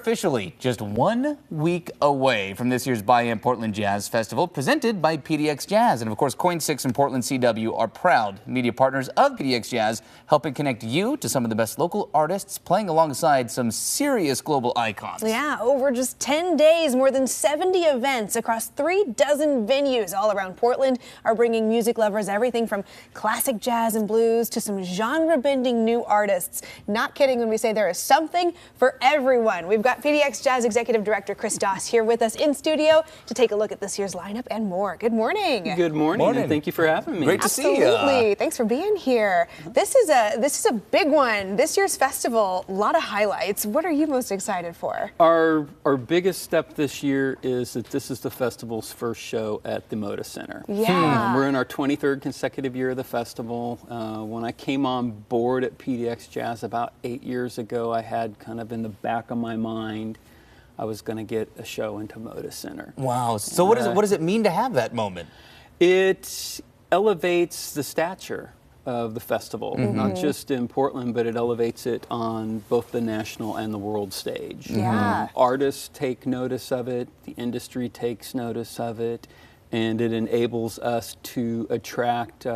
officially just 1 week away from this year's Biamp Portland Jazz Festival, presented by PDX Jazz. And of course, Coin 6 and Portland CW are proud media partners of PDX Jazz, helping connect you to some of the best local artists, playing alongside some serious global icons. Yeah, over just 10 days, more than 70 events across 36 venues all around Portland are bringing music lovers everything from classic jazz and blues to some genre-bending new artists. Not kidding when we say there is something for everyone. We've got PDX Jazz Executive Director Chris Doss here with us in studio to take a look at this year's lineup and more. Good morning. Good morning. And thank you for having me. Great to see you. Absolutely. Thanks for being here. This is a big one. This year's festival, a lot of highlights. What are you most excited for? Our biggest step this year is that this is the festival's first show at the Moda Center. Yeah. We're in our 23rd consecutive year of the festival. When I came on board at PDX Jazz about 8 years ago, I had kind of in the back of my mind I was going to get a show into Moda Center. Wow. So what does it mean to have that moment? It elevates the stature of the festival, not just in Portland, but it elevates it on both the national and the world stage. Yeah. Artists take notice of it, the industry takes notice of it, and it enables us to attract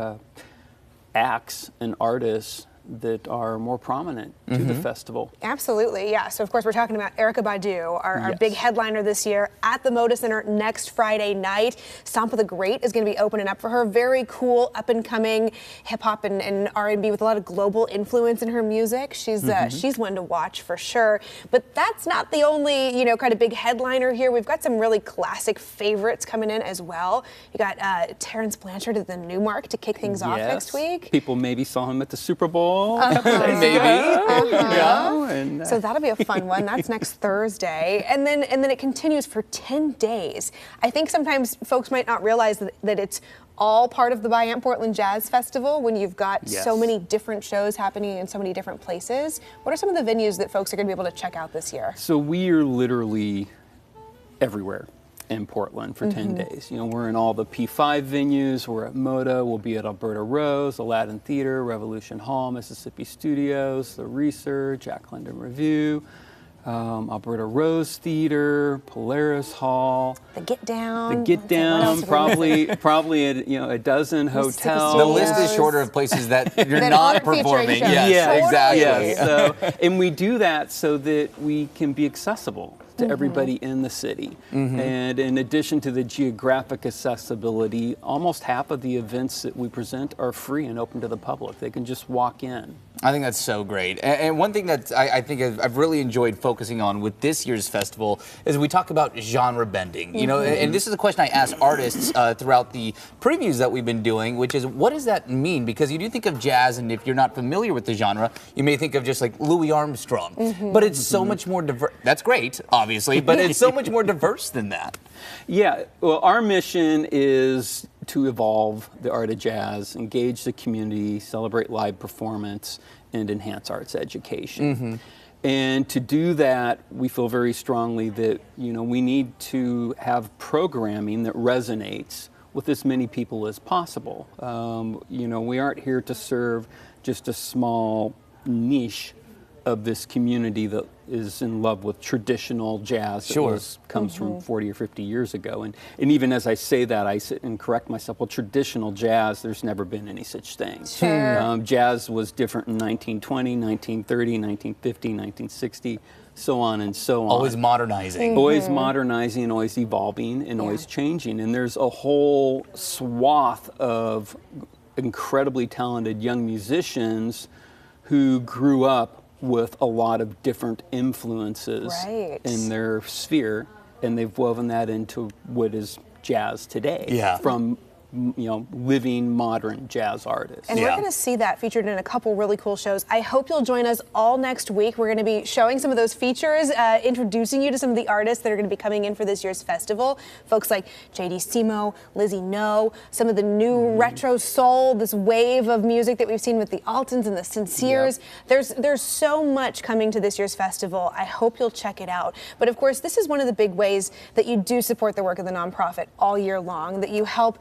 acts and artists that are more prominent to the festival. Absolutely, yeah. So of course we're talking about Erykah Badu, our big headliner this year at the Moda Center next Friday night. Stomp of the Great is going to be opening up for her. Very cool, up and coming hip hop and R&B with a lot of global influence in her music. She's one to watch for sure. But that's not the only kind of big headliner here. We've got some really classic favorites coming in as well. You got Terrence Blanchard at the Newmark to kick things off next week. People maybe saw him at the Super Bowl. Maybe. So that'll be a fun one. That's next Thursday. And then it continues for 10 days. I think sometimes folks might not realize that it's all part of the Biamp Portland Jazz Festival when you've got so many different shows happening in so many different places. What are some of the venues that folks are going to be able to check out this year? So we are literally everywhere in Portland for 10 days. We're in all the P5 venues. We're at Moda. We'll be at Alberta Rose, Aladdin Theater, Revolution Hall, Mississippi Studios, The Research, Jack London Review, Alberta Rose Theater, Polaris Hall. The Get Down. The Get Down, probably a dozen hotels. The list is shorter of places that you're not performing. Yes, exactly. Yes. So, and we do that so that we can be accessible to everybody in the city. And in addition to the geographic accessibility, almost half of the events that we present are free and open to the public. They can just walk in. I think that's so great. And one thing that I think I've really enjoyed focusing on with this year's festival is we talk about genre bending. And this is a question I ask artists throughout the previews that we've been doing, which is, what does that mean? Because you do think of jazz, and if you're not familiar with the genre, you may think of just like Louis Armstrong. But it's so much more diverse. That's great, obviously, but it's so much more diverse than that. Yeah, well, our mission is to evolve the art of jazz, engage the community, celebrate live performance, and enhance arts education. And to do that, we feel very strongly that we need to have programming that resonates with as many people as possible. We aren't here to serve just a small niche of this community that is in love with traditional jazz that comes from 40 or 50 years ago. And even as I say that, I sit and correct myself. Well, traditional jazz, there's never been any such thing. Jazz was different in 1920, 1930, 1950, 1960, so on and so on. Always modernizing. Always modernizing, always evolving, and always changing. And there's a whole swath of incredibly talented young musicians who grew up with a lot of different influences in their sphere, and they've woven that into what is jazz today from living modern jazz artists. And we're going to see that featured in a couple really cool shows. I hope you'll join us all next week. We're going to be showing some of those features, introducing you to some of the artists that are going to be coming in for this year's festival. Folks like J.D. Simo, Lizzie No, some of the new retro soul, this wave of music that we've seen with the Altons and the Sinceres. There's so much coming to this year's festival. I hope you'll check it out. But of course, this is one of the big ways that you do support the work of the nonprofit all year long, that you help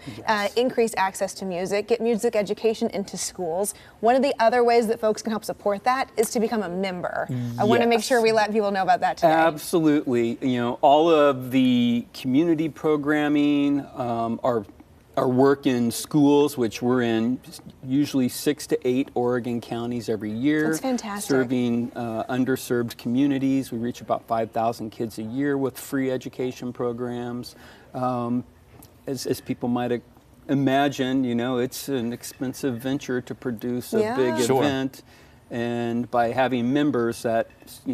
increase access to music, get music education into schools. One of the other ways that folks can help support that is to become a member. I want to make sure we let people know about that today. Absolutely. All of the community programming, our work in schools, which we're in usually 6 to 8 Oregon counties every year. That's fantastic. Serving underserved communities. We reach about 5,000 kids a year with free education programs. As people might imagine, it's an expensive venture to produce a big event. And by having members, that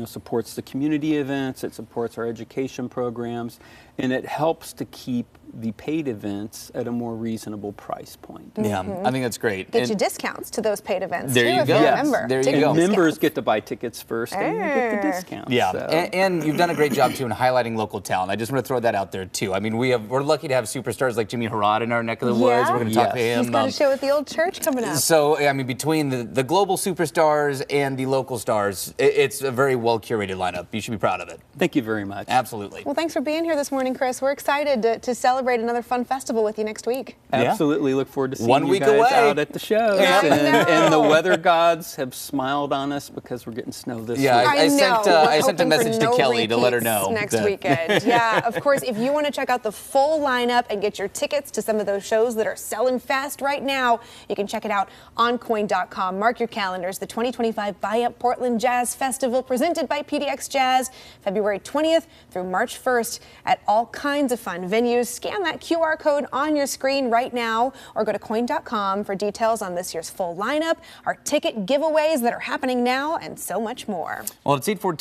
supports the community events, it supports our education programs, and it helps to keep the paid events at a more reasonable price point. Yeah, I think that's great. Get you discounts to those paid events there too, you if go. you're a Yes, member. there you go. Members get to buy tickets first and you get the discounts. Yeah, so. and you've done a great job too in highlighting local talent. I just want to throw that out there too. I mean, we're lucky to have superstars like Jimmy Harrod in our neck of the woods. We're going to talk to him. He's got a show at the Old Church coming up. So, I mean, between the global superstars and the local stars, it's a very well curated lineup. You should be proud of it. Thank you very much. Absolutely. Well, thanks for being here this morning, Chris. We're excited to celebrate another fun festival with you next week. Absolutely. Look forward to seeing 1 you week guys away. out at the shows. And the weather gods have smiled on us because we're getting snow this week. I sent a hoping message for to Kelly to let her repeats know. next weekend. Yeah, of course, if you want to check out the full lineup and get your tickets to some of those shows that are selling fast right now, you can check it out on coin.com. Mark your calendars. The 2025 Biamp Portland Jazz Festival presented by PDX Jazz, February 20th through March 1st at all kinds of fun venues. Scan that QR code on your screen right now or go to coin.com for details on this year's full lineup, our ticket giveaways that are happening now, and so much more. Well, it's 8:14.